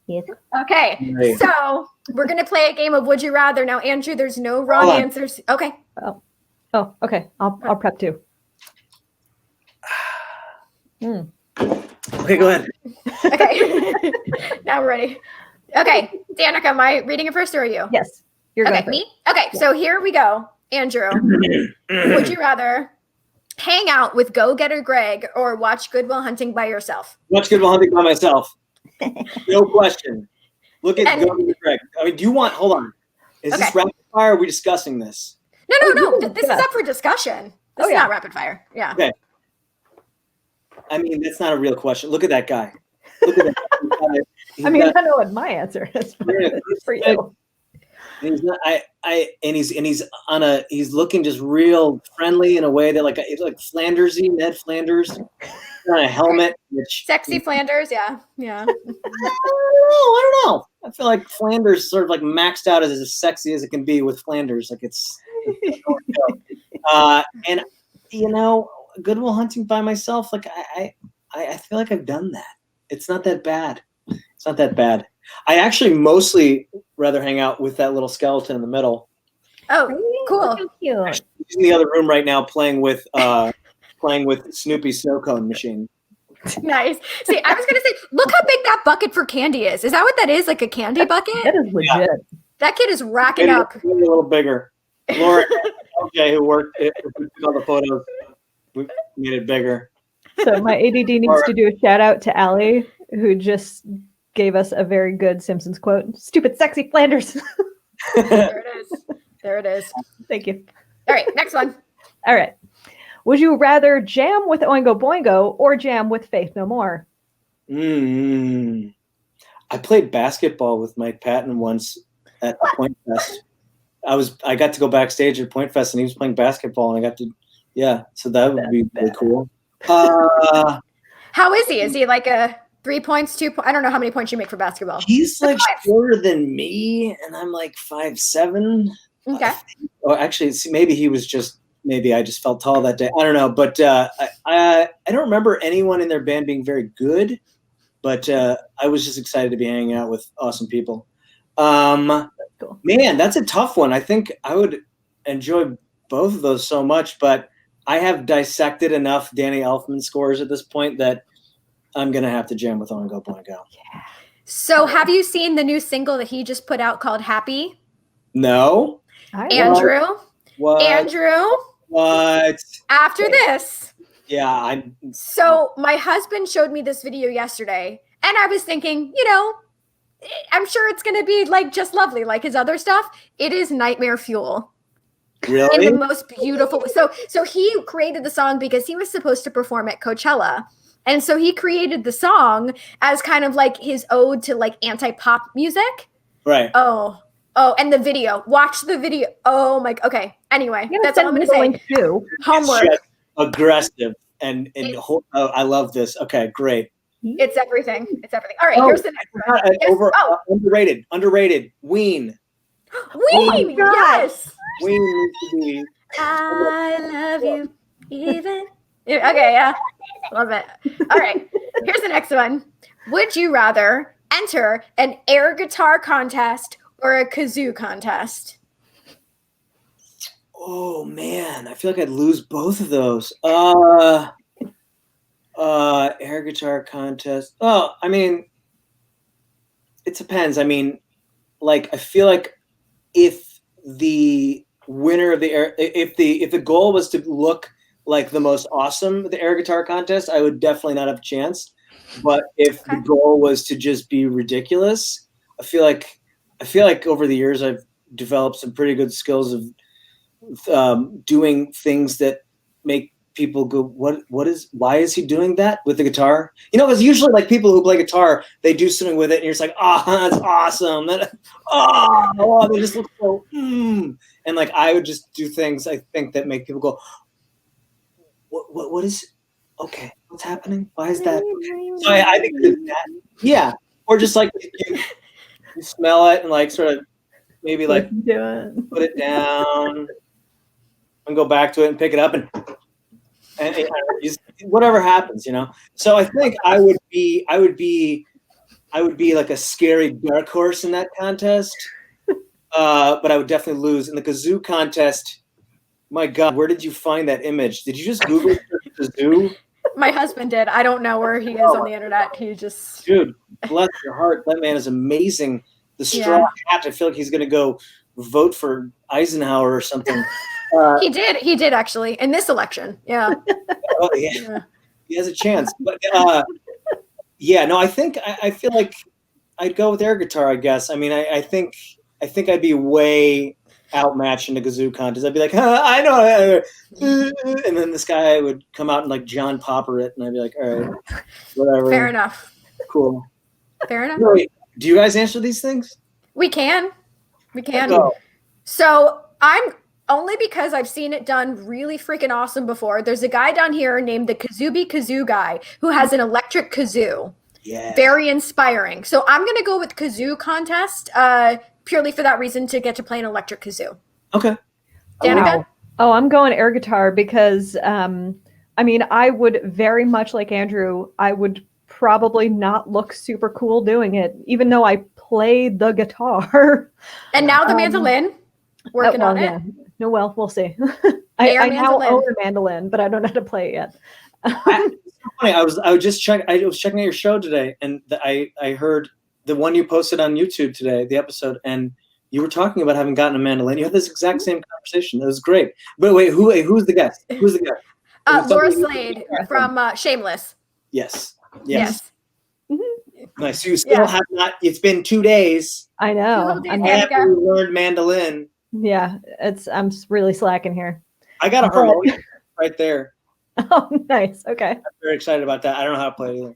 Yes. Okay, Right. so we're gonna play a game of Would You Rather. Now, Andrew, there's no wrong Hold on. answers. Okay. Oh, okay. I'll prep too. Okay, go ahead. Okay. Now we're ready. Okay, Danica, am I reading it first or are you? Yes. You're Okay, going me? Okay, so here we go. Andrew, would you rather hang out with Go-Getter Greg or watch Good Will Hunting by yourself? Watch Good Will Hunting by myself. No question. Look at And- Greg. I mean, do you want? Hold on. Is this Okay. rapid fire? Or are we discussing this? No. yeah, This is yeah. up for discussion. This is yeah. not rapid fire. Yeah. Okay. I mean, that's not a real question. Look at that guy. Look at that guy. I mean, I don't know what my answer is, but Yeah, it's for you. he's not. He's looking just real friendly in a way that like Flandersy, Ned Flanders, on a helmet. Which Sexy Flanders, yeah. I don't know. I feel like Flanders sort of like maxed out as sexy as it can be with Flanders. Like it's and you know, Good Will Hunting by myself. Like I feel like I've done that. It's not that bad. It's not that bad. I actually mostly rather hang out with that little skeleton in the middle. Oh, cool. Look how cute. He's in the other room right now playing with Snoopy's snow cone machine. Nice. See, I was gonna say, look how big that bucket for candy is. Is that what that is? Like a candy bucket? That is legit. That kid is racking Maybe up. a little bigger. Laura, okay, who worked took all the photos, we made it bigger. So my ADD needs to do a shout out to Allie, who just gave us a very good Simpsons quote. Stupid sexy Flanders. There it is. There it is. Thank you. All right, next one. All right. Would you rather jam with Oingo Boingo or jam with Faith No More? I played basketball with Mike Patton once at the Point Fest. I got to go backstage at Point Fest and he was playing basketball and I got to so that would be really cool. How is he? Is he like a 3 points, 2 points? I don't know how many points you make for basketball. He's like shorter than me and I'm like 5'7". Okay. Or actually, maybe I just felt tall that day. I don't know, but I don't remember anyone in their band being very good, but I was just excited to be hanging out with awesome people. Cool. Man, that's a tough one. I think I would enjoy both of those so much, but I have dissected enough Danny Elfman scores at this point that I'm going to have to jam with Oingo Boingo. So have you seen the new single that he just put out called Happy? No. Andrew? What? Andrew? What? After this. Yeah, So my husband showed me this video yesterday, and I was thinking, I'm sure it's going to be like just lovely, like his other stuff. It is nightmare fuel. really? In the most beautiful. So he created the song because he was supposed to perform at Coachella. And so he created the song as kind of like his ode to like anti-pop music. Right. Oh, and the video. Watch the video. Oh my. Okay. Anyway, that's all I'm going to say. Too. Homework. It's just aggressive and I love this. Okay, great. It's everything. It's everything. All right. Here's the next one. Yes. Underrated. Ween. Ween. Yes. Ween needs to be. I love you even. Okay, yeah. Love it. All right. Here's the next one. Would you rather enter an air guitar contest or a kazoo contest? Oh man, I feel like I'd lose both of those. Air guitar contest. Oh, I mean, it depends. I mean, like I feel like if the winner of the air, if the goal was to look like the most awesome at the air guitar contest, I would definitely not have a chance. But if the goal was to just be ridiculous, I feel like over the years I've developed some pretty good skills of doing things that make people go, why is he doing that with the guitar? Because usually like people who play guitar, they do something with it and you're just like, that's awesome. They just look so, and like, I would just do things I think that make people go, what is, okay, what's happening? Why is that? So I think that, yeah. Or just like, you smell it and like sort of maybe like put it down. and go back to it and pick it up and whatever happens, you know. So I think I would be like a scary dark horse in that contest, but I would definitely lose in the kazoo contest. My God, where did you find that image? Did you just Google kazoo? My husband did. I don't know where he is on the internet. He just dude, bless your heart. That man is amazing. The straw hat. I feel like he's gonna go vote for Eisenhower or something. He did actually in this election. Yeah. Oh yeah. He has a chance. But no, I feel like I'd go with air guitar, I guess. I mean, I think I'd be way outmatched in the kazoo contest. I'd be like, I know, and then this guy would come out and like John Popper it, and I'd be like, all right, whatever. Fair enough. Cool. Fair enough. Wait, do you guys answer these things? We can. Oh. So I'm only because I've seen it done really freaking awesome before. There's a guy down here named the Kazoo guy who has an electric kazoo. Yeah. Very inspiring. So I'm going to go with kazoo contest purely for that reason, to get to play an electric kazoo. Okay. Danica? Wow. Oh, I'm going air guitar because, I mean, I would very much like Andrew, I would probably not look super cool doing it, even though I play the guitar. And now the mandolin, working on it. Yeah. No, well, we'll see. I now own a mandolin, but I don't know how to play it yet. Funny. I was checking out your show today, and I heard the one you posted on YouTube today, the episode, and you were talking about having gotten a mandolin. You had this exact same conversation. It was great. But wait, who's the guest? Who's the guest? Laura Slade from Shameless. Yes. Mm-hmm. Nice. So you still have not. It's been 2 days. I know. I after we learned mandolin. Yeah, I'm really slacking here. I got a harmonium right there. Oh, nice. Okay. I'm very excited about that. I don't know how to play it either.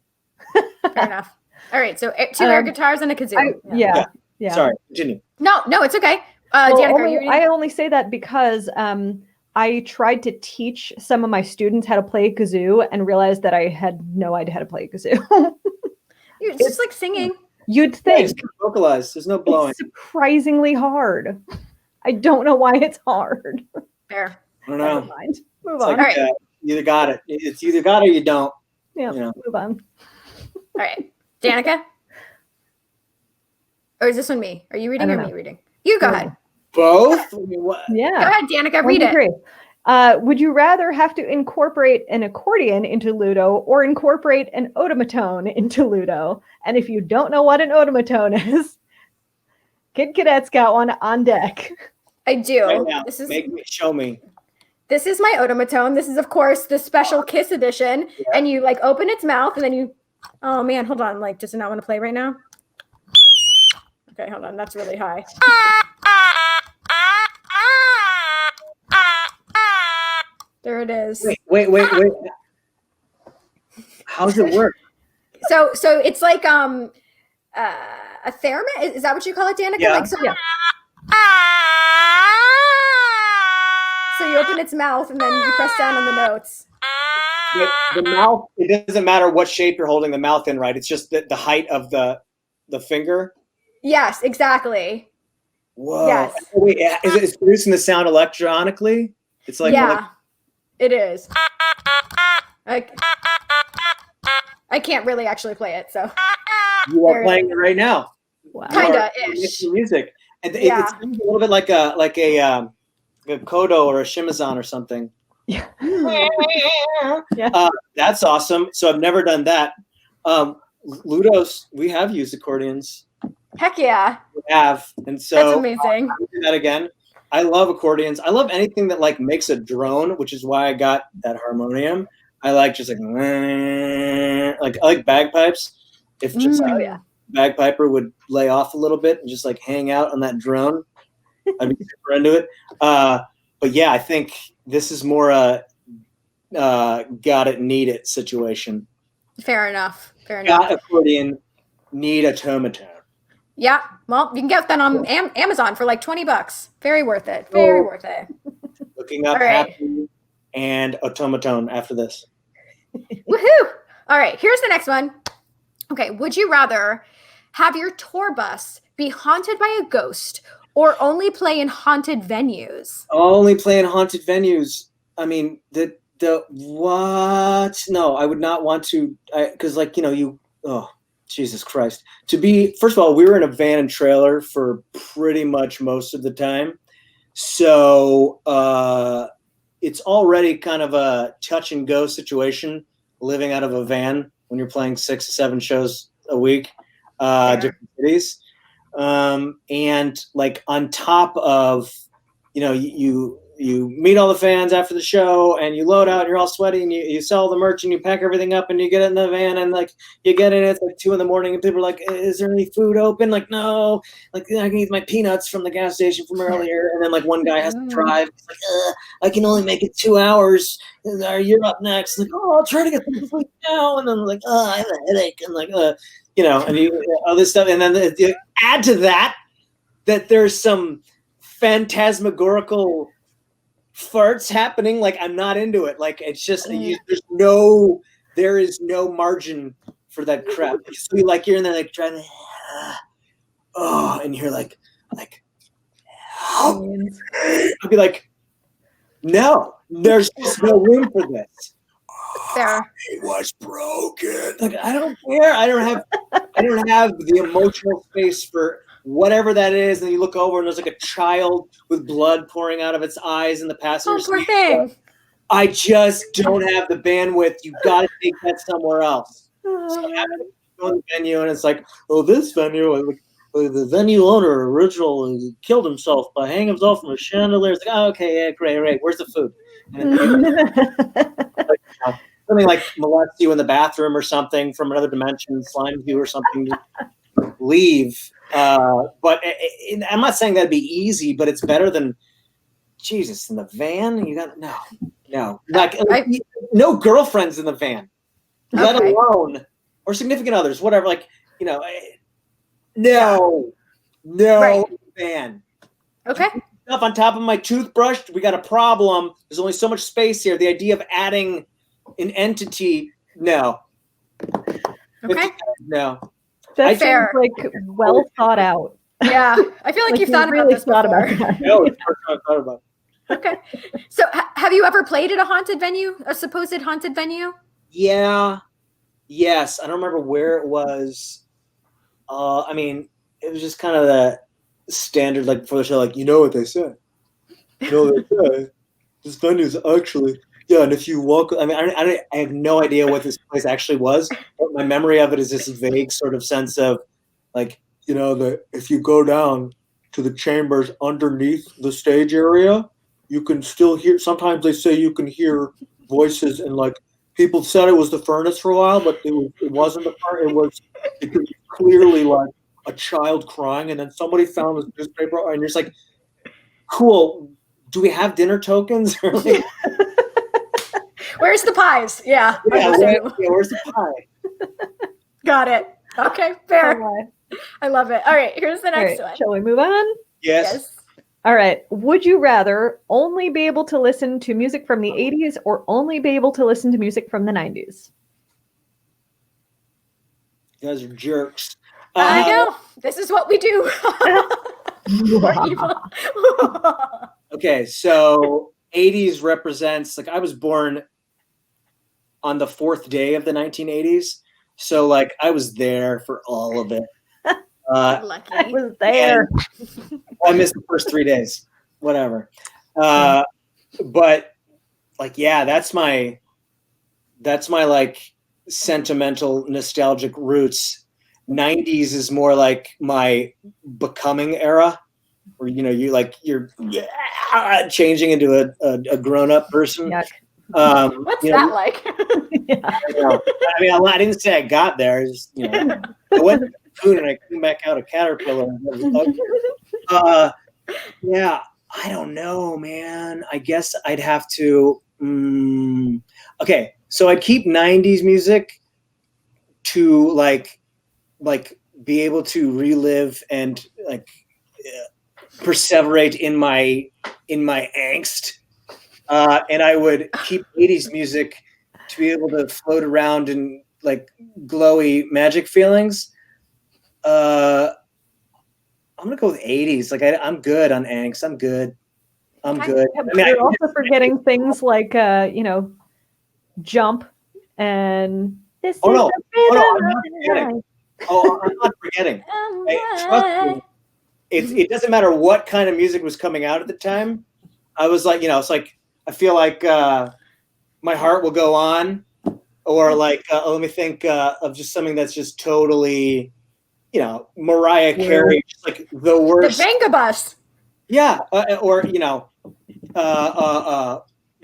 Fair enough. All right, so 2 air guitars and a kazoo. Yeah. Sorry, continue. No, it's okay. Danica, I only say that because I tried to teach some of my students how to play kazoo and realized that I had no idea how to play kazoo. It's just like singing. You'd think. Vocalize. There's no blowing. It's surprisingly hard. I don't know why it's hard. Fair. I don't know. Never mind. Move It's on. like, All right. you either got it. It's either got it or you don't. Yeah, you know. move on. All right. Danica? Or is this one me? Are you reading or me reading? You go ahead. Both? I mean, what? Yeah. Go ahead, Danica. Read it. Would you rather have to incorporate an accordion into Ludo or incorporate an automaton into Ludo? And if you don't know what an automaton is, Kid Cadet's got one on deck. I do. Right now, show me. This is my automaton. This is, of course, the special Kiss edition. Yeah. And you like open its mouth and then you, oh man, hold on. Like, does it not want to play right now? Okay, hold on. That's really high. There it is. Wait. How does it work? So it's like a theremin. Is that what you call it, Danica? Yeah. Like, so you open its mouth and then you press down on the notes. The mouth, it doesn't matter what shape you're holding the mouth in, right? It's just the height of the finger. Yes, exactly. Whoa. Yes. Wait, is it producing the sound electronically? It's like it is. I can't really actually play it, so you are playing it right now. Wow. Kinda-ish. Music, and it sounds a little bit like a kodo or a shimazan or something. Yeah. That's awesome. So I've never done that. Ludos, we have used accordions. Heck yeah. We have, and so that's amazing. I'll do that again. I love accordions. I love anything that like makes a drone, which is why I got that harmonium. I like just I like bagpipes. If just bagpiper would lay off a little bit and just like hang out on that drone, I'd be super into it. But yeah, I think this is more a got it, need it situation. Fair enough. Got accordion, need automaton. Yeah, well, you can get that on Amazon for like $20. Very worth it. Very worth it. Looking up Happy and automaton after this. Woohoo! All right, here's the next one. Okay, would you rather have your tour bus be haunted by a ghost Or only play in haunted venues? Only play in haunted venues. I mean, the what? No, I would not want to, because like, oh, Jesus Christ. First of all, we were in a van and trailer for pretty much most of the time. So it's already kind of a touch and go situation living out of a van when you're playing 6 to 7 shows a week, different cities. And like on top of, you meet all the fans after the show and you load out and you're all sweaty and you sell the merch and you pack everything up and you get it in the van and like you get in, it's like 2 a.m. and people are like, is there any food open? Like, no, like I can eat my peanuts from the gas station from earlier. And then like one guy has to drive. He's like, I can only make it 2 hours. You're up next. Like, oh, I'll try to get some sleep now. And then like, I have a headache. And like, and all this stuff. And then you add to that there's some phantasmagorical farts happening. Like, I'm not into it. Like, it's just there is no margin for that crap. So you're in there like trying to and you're like help. I'll be like, no, there's just no room for this. It was broken. Like, I don't care. I don't have the emotional space for whatever that is. And you look over and there's like a child with blood pouring out of its eyes in the passenger seat. Poor thing. I just don't have the bandwidth. You got to take that somewhere else. So I go to the venue and it's like, this venue, the venue owner originally killed himself by hanging himself from a chandelier. It's like, okay, yeah, great. Where's the food? And something like molest you in the bathroom or something from another dimension, slime you or something, leave. But I'm not saying that'd be easy, but it's better than Jesus in the van. You got no, like no girlfriends in the van, let alone or significant others, whatever. Like no van. Okay. Stuff on top of my toothbrush. We got a problem. There's only so much space here. The idea of adding an entity, no. Okay. No. That sounds like well thought out. Yeah, I feel like you've thought about this before. That. No, it's the first time I've thought about it. Okay. So have you ever played at a haunted venue, a supposed haunted venue? Yeah. Yes. I don't remember where it was. I mean, it was just kind of the standard, like, for the show, like, what they say. This venue is actually... Yeah, and if you walk, I mean, I have no idea what this place actually was, but my memory of it is this vague sort of sense of, like, if you go down to the chambers underneath the stage area, you can still hear, sometimes they say you can hear voices, and, like, people said it was the furnace for a while, but it wasn't the furnace, it was clearly, like, a child crying, and then somebody found this newspaper, and you're just like, cool, do we have dinner tokens? Or like, where's the pies? Yeah. Where's the pie? Got it. Okay, fair. I love it. All right, here's the next one. Shall we move on? Yes. All right. Would you rather only be able to listen to music from the 80s or only be able to listen to music from the 90s? You guys are jerks. I know. This is what we do. We're evil. Okay, so 80s represents, like, I was born on the 4th day of the 1980s, so like I was there for all of it. Lucky. I was there. I missed the first 3 days. Whatever. But like, yeah, that's my like sentimental, nostalgic roots. 90s is more like my becoming era, where you're changing into a grown-up person. Yuck. What's that like? Yeah. I mean, I didn't say I got there. I just, I went to the cocoon and I came back out a caterpillar. Yeah, I don't know, man. I guess I'd have to. Okay, so I'd keep 90s music to like be able to relive and like perseverate in my angst. And I would keep 80s music to be able to float around in like glowy magic feelings. Oh I'm gonna go with 80s. Like I'm good on angst. I'm good. I'm good. Yeah, but you're also forgetting things like Jump and this Oh, is no. the rhythm I'm of not the forgetting. night. Oh, I'm not forgetting. Trust me. It doesn't matter what kind of music was coming out at the time. I was like, it's like I feel like My Heart Will Go On, or like let me think of just something that's just totally, Mariah Carey, just like the worst. The Vangabus. Yeah, or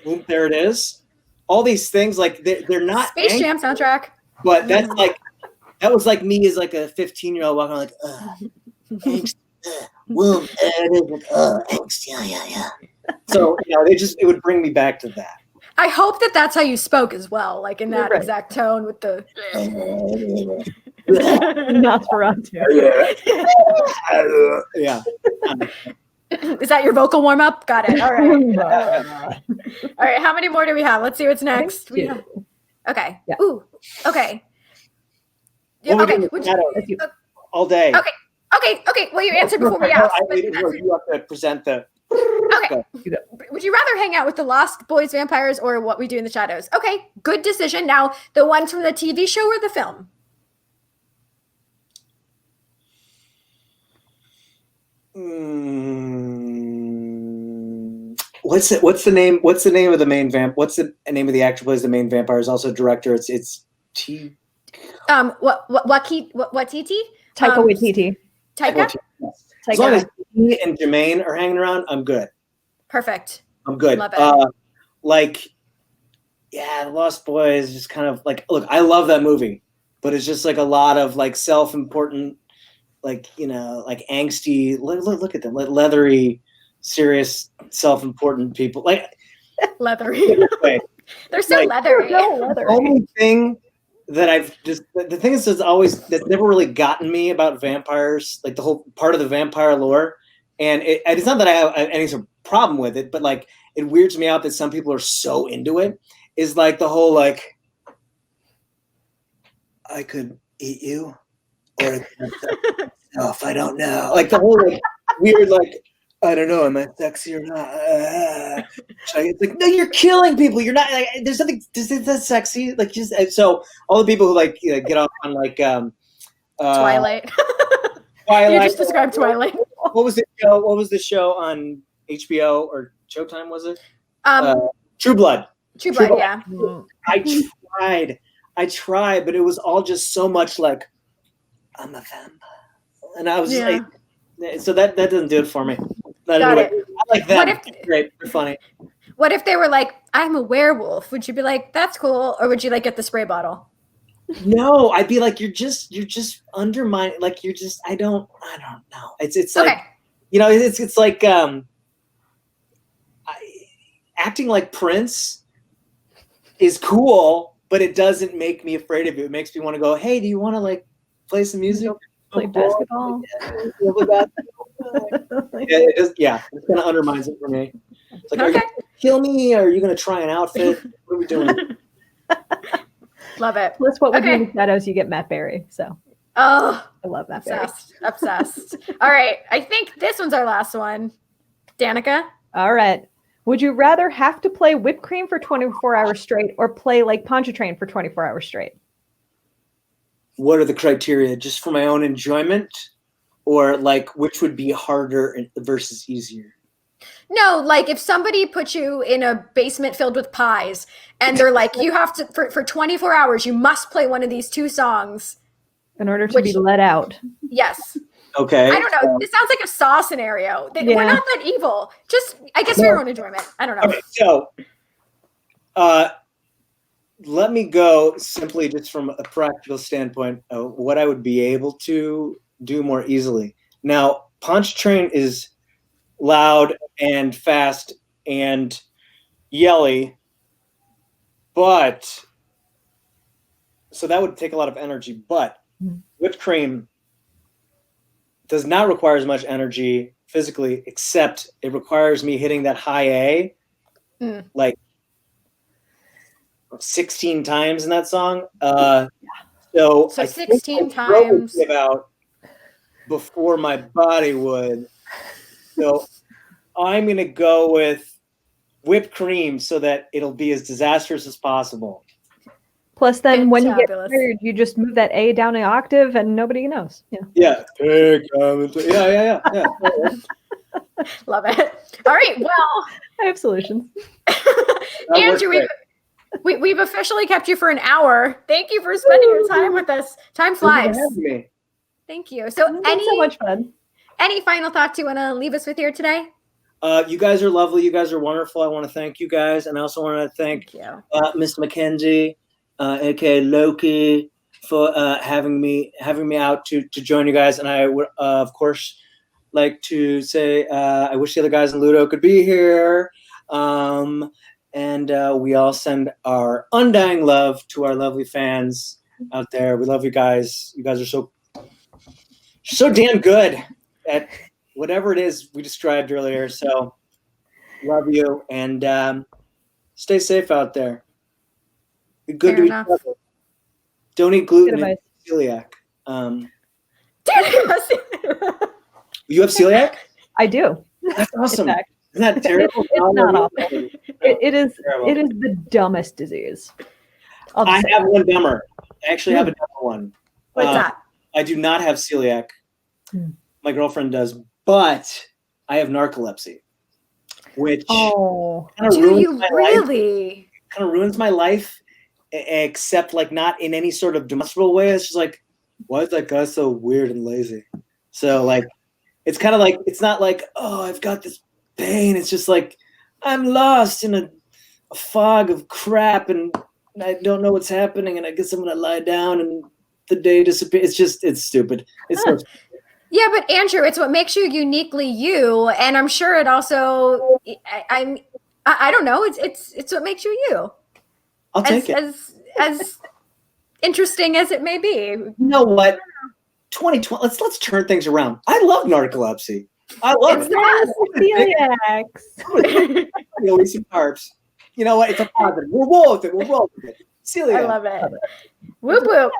Boom, There It Is. All these things, like they're not Space Jam soundtrack. but that's like that was like me as like a 15-year-old walking like angst, womb, angst, yeah. So it would bring me back to that. I hope that that's how you spoke as well, like in that exact tone with the. Nosferatu. Yeah. Is that your vocal warm up? Got it. All right. All right. How many more do we have? Let's see what's next. Okay. Yeah. Ooh. Okay. What Okay. All day. Okay. Well, you answered before we asked. You have to present the. Okay. Would you rather hang out with the Lost Boys vampires or What We Do in the Shadows? Okay. Good decision. Now, the ones from the TV show or the film? What's the name? What's the name of the main vamp? What's the name of the actor who plays the main vampire? Is also director. It's T. Waititi? Taika Waititi. Taika? As long as he and Jermaine are hanging around, I'm good. Perfect. I'm good. Love it. The Lost Boys just kind of like, look, I love that movie, but it's just like a lot of like self-important, like, like angsty, look at them, like leathery, serious, self-important people. Like leathery. They're so leathery. The only thing that the thing that's never really gotten me about vampires, like the whole part of the vampire lore, and it's not that I have any sort of problem with it, but like it weirds me out that some people are so into it, is like the whole like, I could eat you, or if I don't know, like the whole like weird like, I don't know, am I sexy or not? It's like, no, you're killing people. You're not. Like, there's nothing. That's sexy. Like, just so all the people who like get off on like Twilight. Twilight. You just described Twilight. What was the show? What was the show on HBO or Showtime? Was it True Blood? True Blood. Yeah. I tried, but it was all just so much like, I'm a vampire, and I was like, so that doesn't do it for me. Got it. I like that. Great. They're funny. What if they were like, I'm a werewolf? Would you be like, that's cool? Or would you like get the spray bottle? No, I'd be like, you're just undermining. Like you're just, I don't know. It's like, it's like acting like Prince is cool, but it doesn't make me afraid of you. It makes me want to go, hey, do you want to like play some music? Play basketball? It kind of undermines it for me. It's like, are you going to kill me? Or are you going to try an outfit? What are we doing? Love it. Plus, What We Do in the Shadows, you get Matt Berry. So, I love Matt Berry. Obsessed. All right. I think this one's our last one. Danica? All right. Would you rather have to play Whipped Cream for 24 hours straight or play like Pontchartrain for 24 hours straight? What are the criteria? Just for my own enjoyment, or like which would be harder versus easier? No, like if somebody put you in a basement filled with pies and they're like, you have to, for 24 hours, you must play one of these two songs. In order to be let out. Yes. Okay. I don't know. This sounds like a Saw scenario. We're not that evil. Just, I guess, for your own enjoyment. I don't know. Okay, so let me go simply just from a practical standpoint of what I would be able to do more easily. Now, Pontchartrain is loud and fast and yelly, but so that would take a lot of energy. But Whipped Cream does not require as much energy physically, except it requires me hitting that high A like 16 times in that song. So 16 times. About before my body would. So I'm going to go with whipped cream so that it'll be as disastrous as possible. Plus, then when you get Fantabulous. tired, you just move that A down an octave and nobody knows. Yeah. Yeah. Yeah. Love it. All right. Well, I have solutions. Andrew, we've officially kept you for an hour. Thank you for spending your time with us. Time flies. Thank you. So, It's so much fun. any final thoughts you want to leave us with here today? You guys are lovely. You guys are wonderful. I want to thank you guys, and I also want to thank Mr. Mackenzie, aka Loki, for having me out to join you guys. And I would, of course, like to say I wish the other guys in Ludo could be here. And we all send our undying love to our lovely fans out there. We love you guys. You guys are so damn good at whatever it is we described earlier. So love you, and stay safe out there. Be good to each other. Don't eat gluten and celiac. You have celiac? I do. That's awesome. Isn't that terrible? It's not awful. It is the dumbest disease. I have one dumber. I actually have a dumber one. What's that? I do not have celiac. My girlfriend does, but I have narcolepsy, which do you really? Kind of ruins my life, except like not in any sort of demonstrable way. It's just like, why is that guy so weird and lazy? So like, it's kind of like, it's not like, oh, I've got this pain. It's just like, I'm lost in a fog of crap and I don't know what's happening. And I guess I'm going to lie down and the day disappears. It's stupid. It's so stupid. Yeah, but Andrew, it's what makes you uniquely you. And I'm sure it also, I don't know. It's what makes you you. I'll take it. As interesting as it may be. You know what? 2020. Let's turn things around. I love narcolepsy. I love it. Celiacs. Some carbs. You know what? It's a positive. We'll roll with it. Celiac. I love it. Whoop whoop.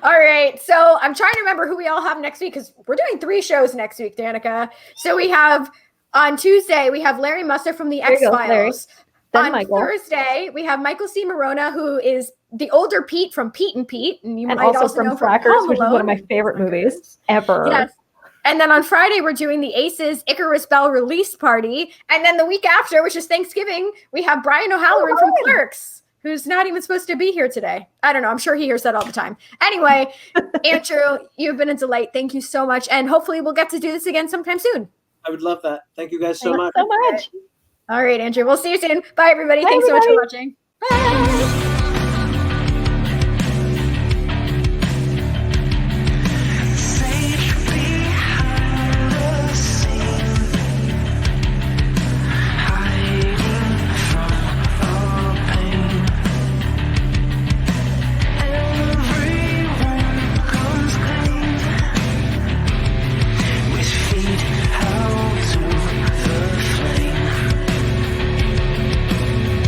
All right. So I'm trying to remember who we all have next week because we're doing 3 shows next week, Danica. So we have on Tuesday, we have Larry Musser from the X-Files. On Thursday, we have Michael C. Morona, who is the older Pete from Pete and Pete. And you might also from know Crackers, from which is one of my favorite movies ever. Yes. And then on Friday, we're doing the Aces Icarus Bell release party. And then the week after, which is Thanksgiving, we have Brian O'Halloran from Clerks, who's not even supposed to be here today. I don't know. I'm sure he hears that all the time. Anyway, Andrew, you've been a delight. Thank you so much. And hopefully we'll get to do this again sometime soon. I would love that. Thank you guys so much. So much. All right, Andrew. We'll see you soon. Bye, everybody. Thanks so much for watching. Bye.